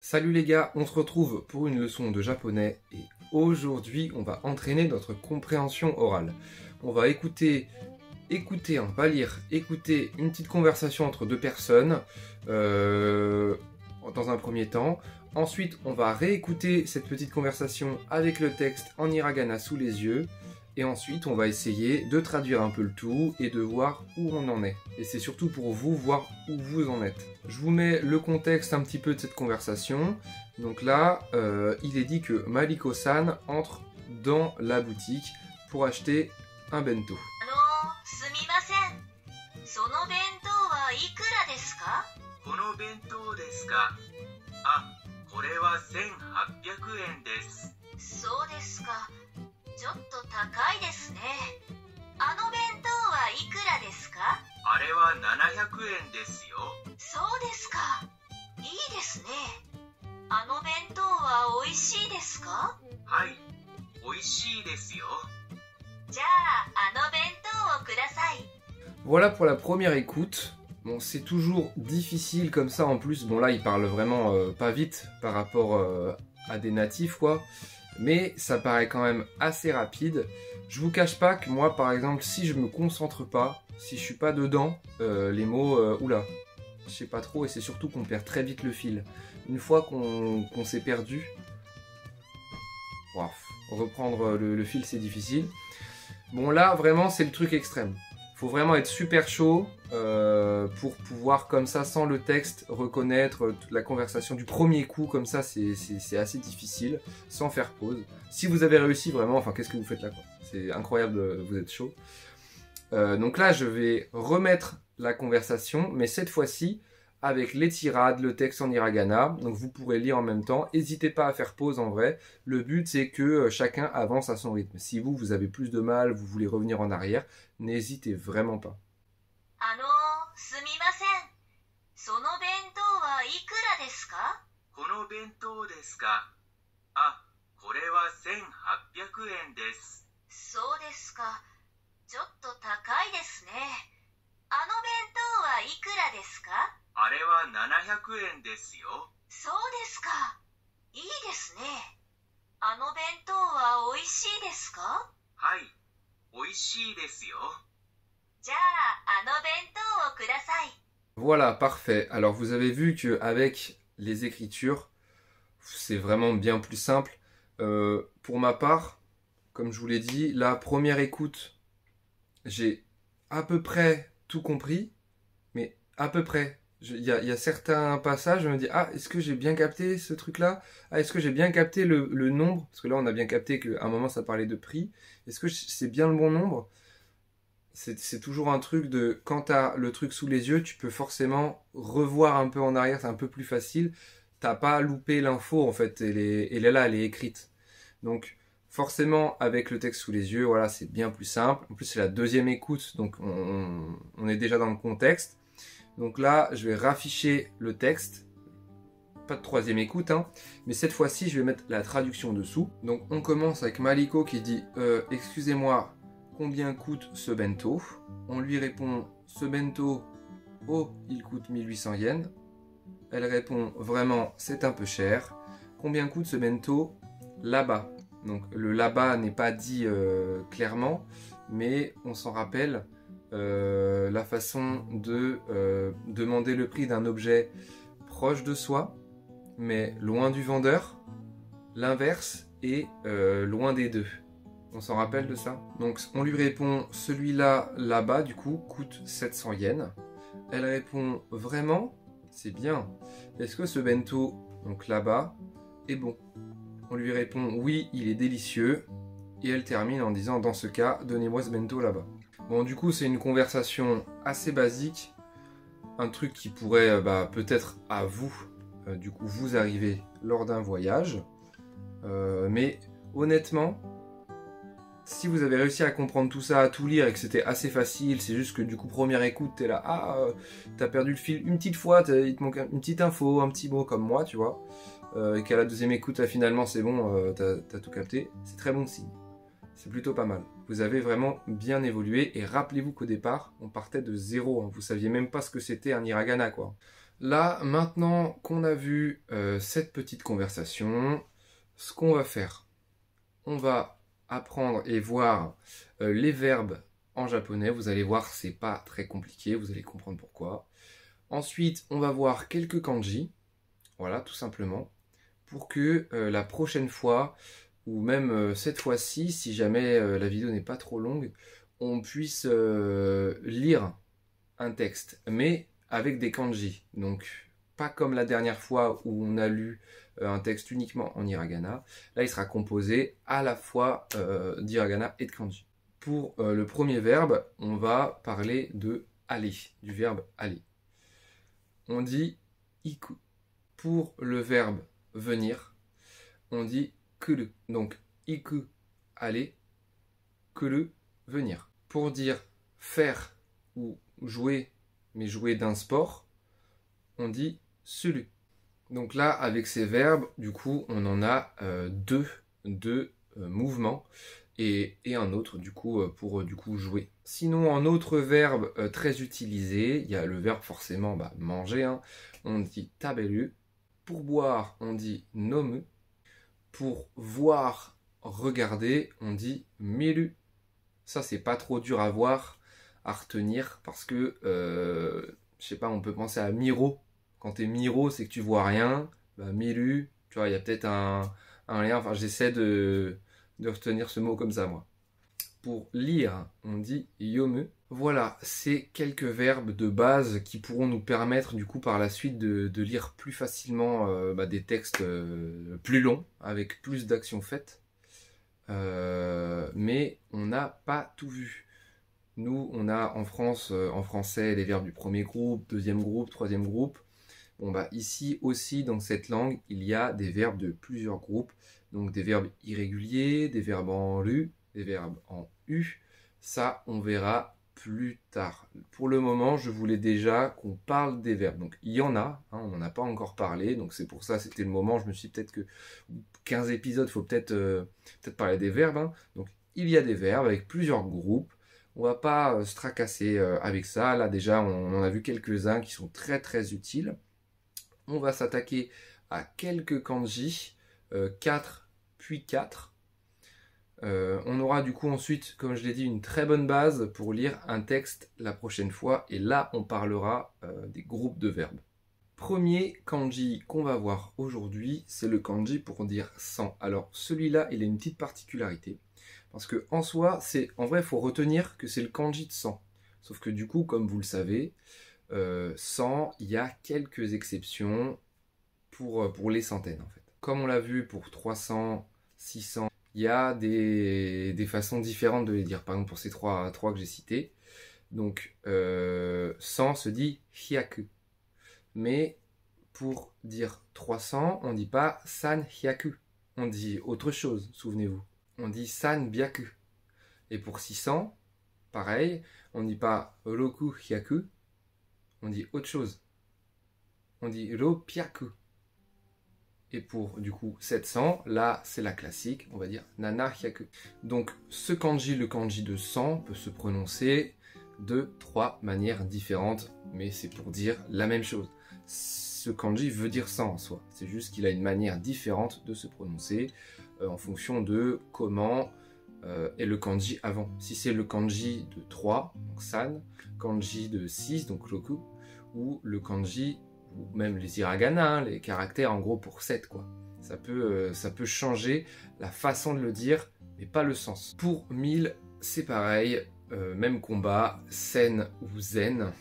Salut les gars, on se retrouve pour une leçon de japonais et aujourd'hui on va entraîner notre compréhension orale. On va écouter, pas lire, écouter une petite conversation entre deux personnes dans un premier temps. Ensuite on va réécouter cette petite conversation avec le texte en hiragana sous les yeux. Et ensuite, on va essayer de traduire un peu le tout et de voir où on en est. Et c'est surtout pour vous voir où vous en êtes. Je vous mets le contexte un petit peu de cette conversation. Donc là, il est dit que Mariko-san entre dans la boutique pour acheter un bento. すみません。その弁当はいくらですか？この弁当ですか。あ、これは1800円です。そうですか。ちょっと高いですね。あの弁当はいくらですか？あれは700円ですよ。そうですか。いいですね。あの弁当は美味しいですか？はい、美味しいですよ。じゃあ、あの弁当をください。Voilà pour la première écoute. Bon, c'est toujours difficile comme ça en plus. Bon là, il parle vraiment pas vite par rapport à des natifs quoi. Mais ça paraît quand même assez rapide. Je vous cache pas que moi, par exemple, si je me concentre pas, si je suis pas dedans, les mots, oula, je sais pas trop, et c'est surtout qu'on perd très vite le fil. Une fois qu'on s'est perdu, wow, reprendre le fil c'est difficile. Bon là, vraiment, c'est le truc extrême. Faut vraiment être super chaud pour pouvoir comme ça, sans le texte, reconnaître la conversation du premier coup. Comme ça, c'est assez difficile, sans faire pause. Si vous avez réussi vraiment, enfin qu'est-ce que vous faites là quoi? C'est incroyable, vous êtes chaud. Donc là, je vais remettre la conversation, mais cette fois-ci avec les tirades, le texte en hiragana. Donc vous pourrez lire en même temps. N'hésitez pas à faire pause en vrai. Le but c'est que chacun avance à son rythme. Si vous avez plus de mal, vous voulez revenir en arrière, n'hésitez vraiment pas. すみません。その弁当はいくらですか？この弁当ですか。あ、これは1800円です。そうですか。ちょっと高いですね。あの弁当はいくらですか？あれは700円ですよ。そうですか。いいですね。あの弁当は美味しいですか？はい、美味しいですよ。じゃあ、あの弁当をください。Voilà, parfait. Alors vous avez vu qu'avec les écritures, c'est vraiment bien plus simple. Pour ma part, comme je vous l'ai dit, la première écoute, j'ai à peu près tout compris, mais à peu près. Il y a certains passages, je me dis, ah, est-ce que j'ai bien capté ce truc-là? Ah, est-ce que j'ai bien capté le nombre? Parce que là, on a bien capté qu'à un moment, ça parlait de prix. Est-ce que c'est bien le bon nombre? C'est toujours un truc de, quand tu as le truc sous les yeux, tu peux forcément revoir un peu en arrière, c'est un peu plus facile. T'as pas loupé l'info, en fait, elle est là, elle est écrite. Donc, forcément, avec le texte sous les yeux, voilà, c'est bien plus simple. En plus, c'est la deuxième écoute, donc on est déjà dans le contexte. Donc là, je vais rafficher le texte. Pas de troisième écoute, hein. Mais cette fois-ci, je vais mettre la traduction dessous. Donc, on commence avec Mariko qui dit « Excusez-moi, combien coûte ce bento ?» On lui répond « Ce bento, oh, il coûte 1800 yens. » Elle répond « Vraiment, c'est un peu cher. Combien coûte ce bento là-bas ?» Donc, le là-bas n'est pas dit clairement, mais on s'en rappelle. La façon de demander le prix d'un objet proche de soi, mais loin du vendeur, l'inverse et loin des deux. On s'en rappelle de ça? Donc on lui répond, celui-là, là-bas, du coup, coûte 700 yens. Elle répond, vraiment? C'est bien. Est-ce que ce bento, donc là-bas, est bon? On lui répond, oui, il est délicieux. Et elle termine en disant, dans ce cas, donnez-moi ce bento là-bas. Bon, du coup, c'est une conversation assez basique. Un truc qui pourrait peut-être à vous, du coup, vous arriver lors d'un voyage. Mais honnêtement, si vous avez réussi à comprendre tout ça, à tout lire et que c'était assez facile, c'est juste que du coup, première écoute, t'es là, t'as perdu le fil une petite fois, il te manque une petite info, un petit mot comme moi, tu vois. Et qu'à la deuxième écoute, là, finalement, c'est bon, t'as tout capté. C'est très bon signe. C'est plutôt pas mal. Vous avez vraiment bien évolué et rappelez-vous qu'au départ, on partait de zéro. Hein. Vous saviez même pas ce que c'était un hiragana, quoi. Là, maintenant qu'on a vu cette petite conversation, ce qu'on va faire, on va apprendre et voir les verbes en japonais. Vous allez voir, c'est pas très compliqué, vous allez comprendre pourquoi. Ensuite, on va voir quelques kanji, voilà, tout simplement, pour que la prochaine fois, ou même cette fois-ci, si jamais la vidéo n'est pas trop longue, on puisse lire un texte, mais avec des kanji. Donc, pas comme la dernière fois où on a lu un texte uniquement en hiragana. Là, il sera composé à la fois d'hiragana et de kanji. Pour le premier verbe, on va parler de aller, du verbe aller. On dit iku. Pour le verbe venir, on dit kuru. Donc, iku, aller, kuru, venir. Pour dire faire ou jouer, mais jouer d'un sport, on dit suru. Donc là, avec ces verbes, du coup, on en a deux mouvements et un autre, du coup, pour du coup jouer. Sinon, en autre verbe très utilisé, il y a le verbe forcément manger, hein. On dit taberu. Pour boire, on dit nomu. Pour voir, regarder, on dit miru. Ça, c'est pas trop dur à voir, à retenir, parce que, je sais pas, on peut penser à miro. Quand t'es miro, c'est que tu vois rien. Miru, tu vois, il y a peut-être un lien. Enfin, j'essaie de retenir ce mot comme ça, moi. Pour lire, on dit yomu. Voilà, c'est quelques verbes de base qui pourront nous permettre, du coup, par la suite, de lire plus facilement des textes plus longs, avec plus d'actions faites. Mais on n'a pas tout vu. Nous, on a en France, en français, les verbes du premier groupe, deuxième groupe, troisième groupe. Bon, ici aussi, dans cette langue, il y a des verbes de plusieurs groupes. Donc des verbes irréguliers, des verbes en ru, des verbes en u. Ça, on verra plus tard. Pour le moment, je voulais déjà qu'on parle des verbes. Donc il y en a, hein, on n'en a pas encore parlé. Donc c'est pour ça, c'était le moment. Je me suis dit peut-être que 15 épisodes, il faut peut-être parler des verbes. Hein. Donc il y a des verbes avec plusieurs groupes. On va pas se tracasser avec ça. Là déjà, on en a vu quelques-uns qui sont très très utiles. On va s'attaquer à quelques kanji, 4 puis 4. On aura du coup ensuite, comme je l'ai dit, une très bonne base pour lire un texte la prochaine fois. Et là, on parlera des groupes de verbes. Premier kanji qu'on va voir aujourd'hui, c'est le kanji pour dire 100. Alors celui-là, il a une petite particularité. Parce que en soi, en vrai, il faut retenir que c'est le kanji de 100. Sauf que du coup, comme vous le savez, 100, il y a quelques exceptions pour les centaines en fait. Comme on l'a vu pour 300, 600, il y a des façons différentes de les dire. Par exemple pour ces trois que j'ai cités. Donc 100 se dit hyaku. Mais pour dire 300, on ne dit pas san hyaku. On dit autre chose, souvenez-vous. On dit san byaku. Et pour 600, pareil, on ne dit pas roku hyaku. On dit autre chose. On dit ropyaku. Et pour du coup 700, là c'est la classique, on va dire nanahyaku. Donc ce kanji, le kanji de 100, peut se prononcer de 3 manières différentes, mais c'est pour dire la même chose. Ce kanji veut dire 100 en soi, c'est juste qu'il a une manière différente de se prononcer en fonction de comment est le kanji avant. Si c'est le kanji de 3, donc san, kanji de 6, donc roku, ou le kanji, ou même les hiragana, hein, les caractères en gros pour 7 quoi. Ça peut changer la façon de le dire, mais pas le sens. Pour 1000, c'est pareil, même combat, sen ou zen,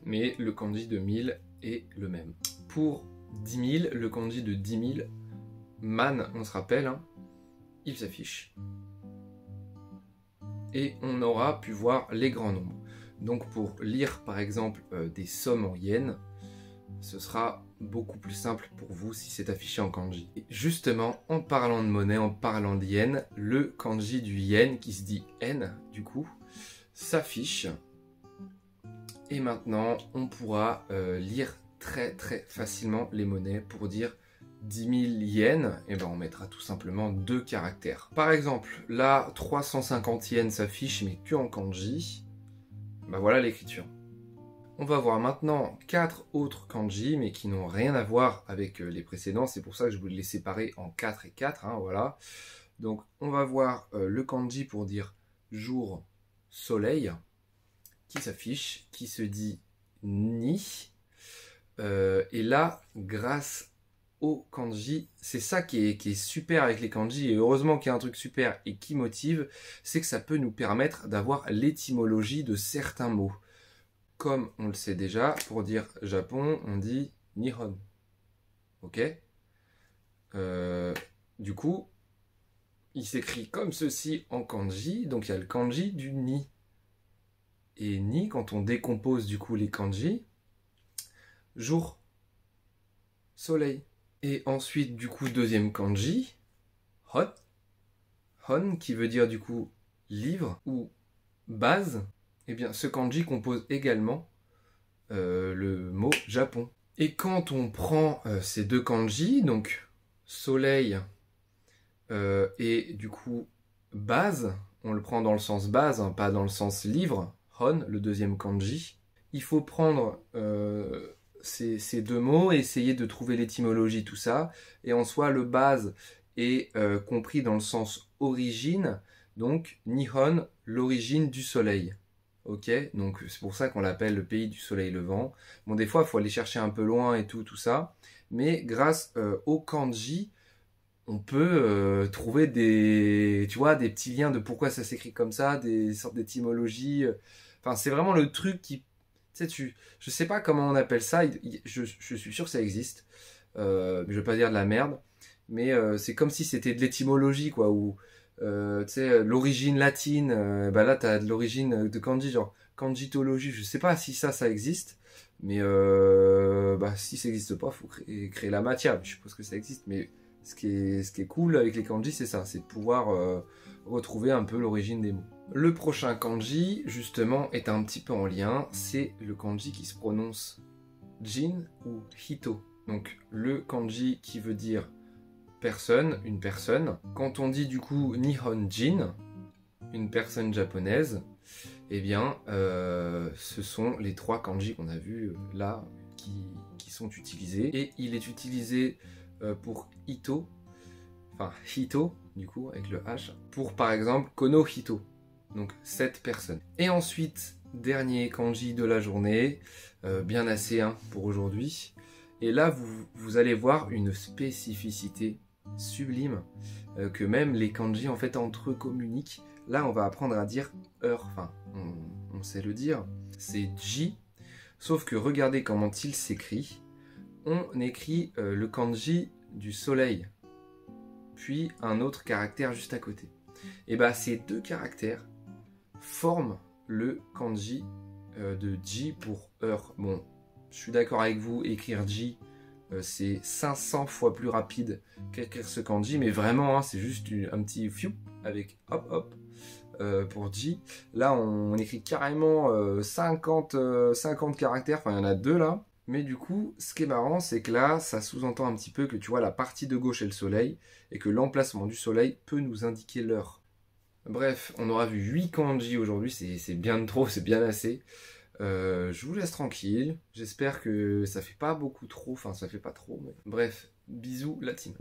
mais le kanji de 1000 est le même. Pour 10 000, le kanji de 10 000, man, on se rappelle, hein, il s'affiche. Et on aura pu voir les grands nombres. Donc pour lire par exemple des sommes en yens, ce sera beaucoup plus simple pour vous si c'est affiché en kanji. Et justement, en parlant de monnaie, en parlant de yen, le kanji du yen, qui se dit N du coup, s'affiche. Et maintenant, on pourra lire très très facilement les monnaies pour dire 10 000 yens, et ben on mettra tout simplement 2 caractères. Par exemple, là, 350 yens s'affiche, mais que en kanji. Ben voilà l'écriture. On va voir maintenant 4 autres kanji, mais qui n'ont rien à voir avec les précédents. C'est pour ça que je voulais les séparer en 4 et 4, hein, voilà. Donc, on va voir le kanji pour dire jour, soleil, qui s'affiche, qui se dit ni. Et là, grâce au kanji, c'est ça qui est super avec les kanji, et heureusement qu'il y a un truc super et qui motive, c'est que ça peut nous permettre d'avoir l'étymologie de certains mots. Comme on le sait déjà, pour dire Japon, on dit Nihon. Ok? Du coup, il s'écrit comme ceci en kanji, donc il y a le kanji du ni. Et ni, quand on décompose du coup les kanji, jour, soleil. Et ensuite, du coup, deuxième kanji, hon. Hon, qui veut dire du coup livre ou base. Eh bien, ce kanji compose également le mot Japon. Et quand on prend ces deux kanji, donc soleil et du coup base, on le prend dans le sens base, hein, pas dans le sens livre, hon, le deuxième kanji, il faut prendre ces deux mots et essayer de trouver l'étymologie, tout ça. Et en soi, le base est compris dans le sens origine, donc Nihon, l'origine du soleil. Ok, donc c'est pour ça qu'on l'appelle le pays du soleil levant. Bon, des fois, il faut aller chercher un peu loin et tout ça. Mais grâce au kanji, on peut trouver des petits liens de pourquoi ça s'écrit comme ça, des sortes d'étymologies. Enfin, c'est vraiment le truc qui... je sais pas comment on appelle ça, je suis sûr que ça existe. Je vais pas dire de la merde. Mais c'est comme si c'était de l'étymologie, quoi, où... l'origine latine, bah là t'as de l'origine de kanji, genre kanjitologie, je sais pas si ça existe, mais bah si ça existe pas, faut créer la matière, je suppose que ça existe, mais ce qui est cool avec les kanji, c'est ça, c'est de pouvoir retrouver un peu l'origine des mots. Le prochain kanji, justement, est un petit peu en lien, c'est le kanji qui se prononce jin ou hito, donc le kanji qui veut dire personne, une personne. Quand on dit du coup Nihonjin, une personne japonaise, eh bien, ce sont les 3 kanji qu'on a vus là, qui sont utilisés. Et il est utilisé pour Hito, enfin Hito, du coup, avec le H, pour par exemple Kono Hito, donc 7 personnes. Et ensuite, dernier kanji de la journée, bien assez hein, pour aujourd'hui. Et là, vous allez voir une spécificité sublime que même les kanji en fait entre eux communiquent. Là on va apprendre à dire heure, enfin on sait le dire, c'est ji, sauf que regardez comment il s'écrit. On écrit le kanji du soleil, puis un autre caractère juste à côté. Et bah ces 2 caractères forment le kanji de ji pour heure. Bon, je suis d'accord avec vous, écrire ji c'est 500 fois plus rapide qu'écrire ce kanji, mais vraiment, hein, c'est juste un petit fiou avec hop hop pour ji. Là, on écrit carrément 50 caractères, enfin il y en a 2 là. Mais du coup, ce qui est marrant, c'est que là, ça sous-entend un petit peu que tu vois la partie de gauche est le soleil, et que l'emplacement du soleil peut nous indiquer l'heure. Bref, on aura vu 8 kanji aujourd'hui, c'est bien de trop, c'est bien assez. Je vous laisse tranquille, j'espère que ça fait pas beaucoup trop, enfin ça fait pas trop, mais bref, bisous la team.